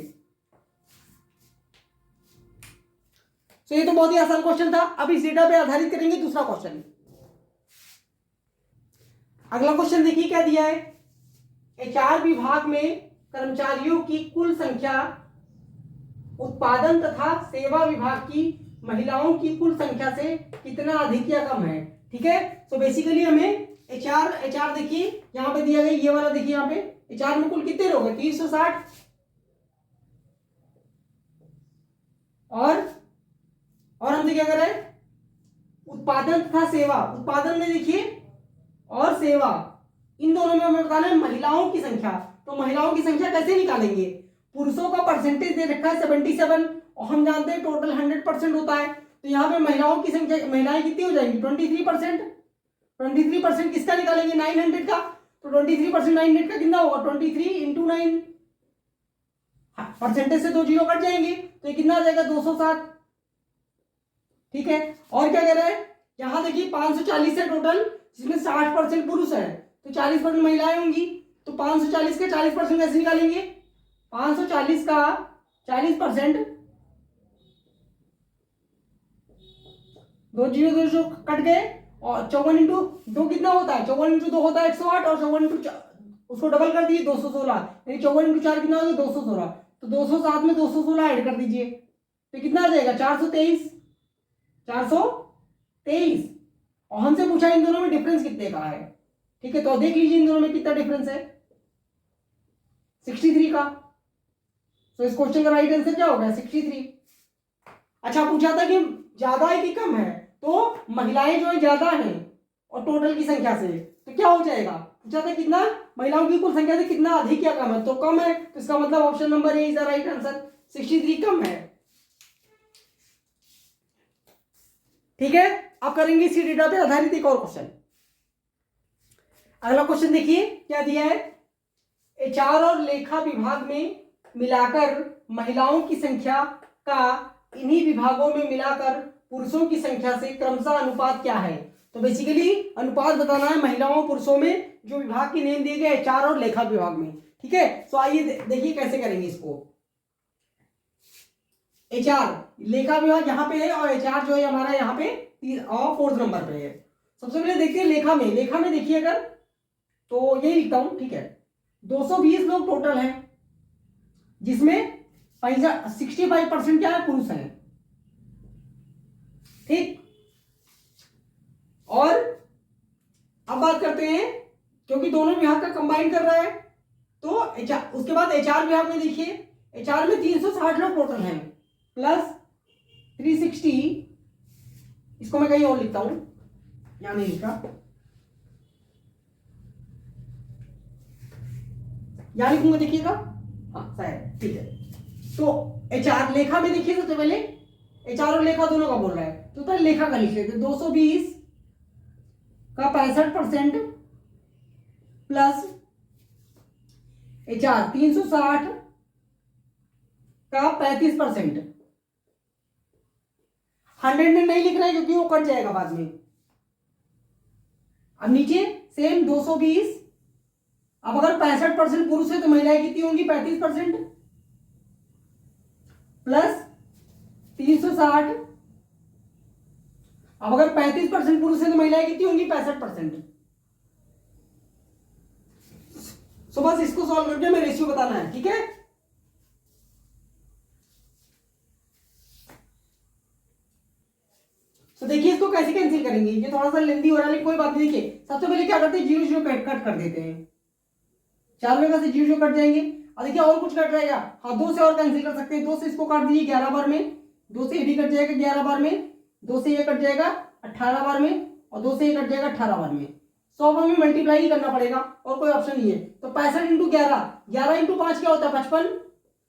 तो ये तो बहुत ही आसान क्वेश्चन था। अब इस डेटा पे आधारित करेंगे दूसरा क्वेश्चन। अगला क्वेश्चन देखिए क्या दिया है, एचआर विभाग में कर्मचारियों की कुल संख्या उत्पादन तथा सेवा विभाग की महिलाओं की कुल संख्या से कितना अधिक या कम है, ठीक है। तो बेसिकली हमें एचआर देखिए यहां पे दिया गया, ये वाला देखिए यहाँ पे एचआर में कुल कितने लोग हैं 360 और हमसे क्या कर रहे हैं उत्पादन तथा सेवा। उत्पादन में देखिए और सेवा, इन दोनों में हमें बताना है महिलाओं की संख्या। तो महिलाओं की संख्या कैसे निकालेंगे, पुरुषों का परसेंटेज दे रखा है 77 और हम जानते हैं टोटल 100% होता है। तो यहाँ पे महिलाओं की संख्या, महिलाएं कितनी हो जाएंगी 23%। 23% किसका निकालेंगे 900 का। तो 23% 900 का कितना होगा 23 इंटू 9, परसेंटेज से 2 जीरो कट जाएंगे तो ये कितना आ जाएगा 207, ठीक है। और क्या कह रहा है यहां देखिए 540 है टोटल, जिसमें 60% पुरुष है तो 40% महिलाएं होंगी। तो 540 के 40% कैसे निकालेंगे, 540 का 40%, 2 जीरो कट गए और 54 इंटू 2 कितना होता है, 54 इंटू 2 होता है 108 और 54 इंटू उसको डबल कर दीजिए 216, यानी 54 इंटू 4 कितना हो गया 216। तो 207 में 216 ऐड कर दीजिए तो कितना आ जाएगा 423 और हमसे पूछा इन दोनों में डिफरेंस कितने का है, ठीक है। तो देख लीजिए इन दोनों में कितना डिफरेंस है 63 का। तो इस क्वेश्चन का राइट आंसर क्या होगा 63। अच्छा पूछा था कि ज्यादा है कि कम है, तो महिलाएं जो है ज्यादा हैं और टोटल की संख्या से, तो क्या हो जाएगा पूछा था कितना महिलाओं की कुल संख्या से कितना अधिक या कम है, तो कम है। तो इसका मतलब option number A is the right answer, 63 कम है, ठीक है। अब करेंगे इसी डेटा पे आधारित एक और क्वेश्चन। अगला क्वेश्चन देखिए क्या दिया है, एचआर और लेखा विभाग में मिलाकर महिलाओं की संख्या का इन्हीं विभागों में मिलाकर पुरुषों की संख्या से क्रमशः अनुपात क्या है। तो बेसिकली अनुपात बताना है महिलाओं पुरुषों में जो विभाग के नेम दिए गए एचआर और लेखा विभाग में, ठीक है। तो आइए देखिए कैसे करेंगे इसको। एचआर लेखा विभाग यहाँ पे है और एचआर जो है हमारा यहाँ पे 4th नंबर पे है। सबसे पहले देखते हैं लेखा में देखिए अगर, तो यही लिखता हूं, ठीक है। 220 लोग टोटल हैं, जिसमें 65% क्या है, पुरुष हैं। ठीक, और अब बात करते हैं, क्योंकि दोनों विभाग का कंबाइन कर रहा है, तो उसके बाद एचआर विभाग में देखिए, एचआर में 360 लोग टोटल हैं प्लस 360, इसको मैं कहीं और लिखता हूं, यहां नहीं लिखा, यहां लिखूंगा, देखिएगा, हाँ शायद, ठीक है। तो एचआर लेखा में देखिए, सबसे पहले एचआर और लेखा दोनों का बोल रहा है, तो पहले लेखा का लिख लेते, 220 का 65% प्लस एचआर 360 का 35%। 100 में नहीं लिख रहा है क्योंकि वो कट जाएगा बाद में। अब नीचे सेम 220, अब अगर 65% पुरुष है तो महिलाएं कितनी होंगी, 35% प्लस 360, अब अगर 35% पुरुष है तो महिलाएं कितनी होंगी, 65%। सो बस इसको सॉल्व करके हमें रेशियो बताना है, ठीक है। तो देखिए इसको कैसे कैंसिल करेंगे, ये थोड़ा सा लेंदी हो रहा है लेकिन कोई बात नहीं। देखिए सबसे पहले क्या करते हैं, 0 0 कट कर देते हैं, 4 जगह से 0 0 कट जाएंगे। अब देखिए और कुछ कट रहेगा, हाँ 2 से और कैंसिल कर सकते हैं, 2 से इसको काट दीजिए 11 बार में, 2 से ये भी कट जाएगा 11 बार में, 2 से ये कट जाएगा 18 बार में, और 2 से ये कट जाएगा 18 बार में। 100 बार में मल्टीप्लाई ही करना पड़ेगा और कोई ऑप्शन नहीं है। तो 65 इंटू 11, 11 इंटू 5 क्या होता है, 55,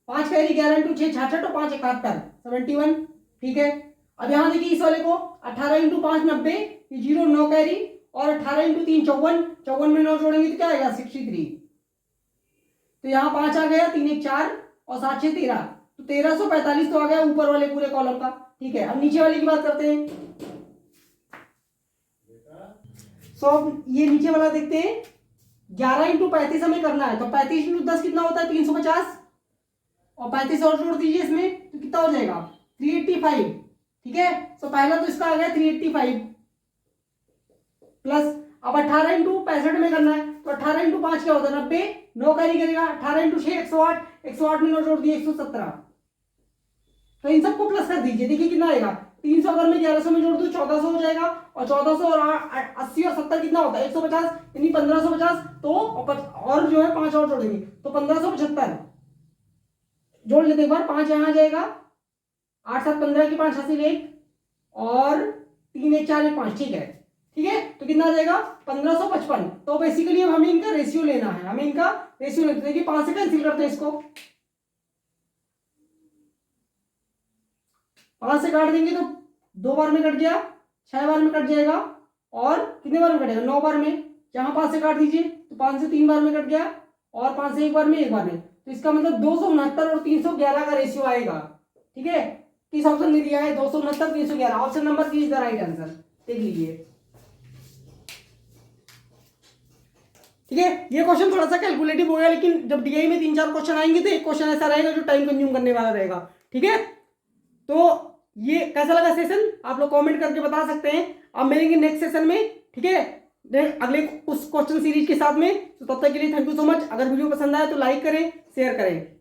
5 कैरी 11 इंटू 6 66 और 5 71 71, ठीक है। अब यहां देखिए इस वाले को 18 इंटू 5 90, ये 0 9 कैरी, और 18 इंटू 3 54, 54 में 9 जोड़ेंगे तो क्या आएगा 63। तो यहाँ 5 आ गया, 3 1 4 और 7 6 13, तो 1345 तो आ गया ऊपर वाले पूरे कॉलम का, ठीक है। अब नीचे वाले की बात करते हैं। सो अब ये नीचे वाला देखते हैं, 11 इंटू 35 हमें करना है, तो 35 इंटू 10 कितना होता है, 350, और 35 और जोड़ दीजिए इसमें तो कितना हो जाएगा 385, ठीक है। तो पहला तो इसका आ गया 385 प्लस, अब 18 इंटू 65 में करना है, तो 18 इंटू 5 क्या होता है 90, 9 कैरी करेगा, 18 इंटू 6 108, 108 में 9 जोड़ दिए 117। तो इन सबको प्लस कर दीजिए, देखिए कितना आएगा, 300 अगर मैं 1100 में जोड़ दूं 1400 हो जाएगा, और 1400 और 80 और 70 कितना होता है 150, यानी 1550। तो और जो है 5 और जोड़ेंगे तो 1575 जोड़ लेते एक बार, 5 यहाँ आ जाएगा, 8 7 15 की 5 हासिल 1, और 3 1 4 1 5, ठीक है, ठीक है। तो कितना आ जाएगा 1555। तो बेसिकली अब हमें इनका रेशियो लेना है, हमें इनका रेशियो लेते हैं। देखिए 5 से कैंसिल करते हैं इसको, 5 से काट देंगे तो 2 बार में कट गया, 6 बार में कट जाएगा, और कितने बार में कटेगा 9 बार में। जहां 5 से काट दीजिए तो 5 से 3 बार में कट गया, और 5 से 1 बार में 1 बार में। तो इसका मतलब 269 और 311 का रेशियो आएगा, ठीक है। किस ऑप्शन में दिया है 269 311, option number 3 is the right answer, देख लीजिए, ठीक है। ये क्वेश्चन थोड़ा सा कैलकुलेटिव हो गया, लेकिन जब डीआई में 3 4 क्वेश्चन आएंगे तो एक क्वेश्चन ऐसा रहेगा जो टाइम कंज्यूम करने वाला रहेगा, ठीक है। तो ये कैसा लगा सेशन, आप लोग कमेंट करके बता सकते हैं। अब मिलेंगे नेक्स्ट सेशन में, ठीक है, अगले उस क्वेश्चन सीरीज के साथ में। तो तब तक के लिए थैंक यू सो मच। अगर वीडियो पसंद आए तो लाइक करें, शेयर करें।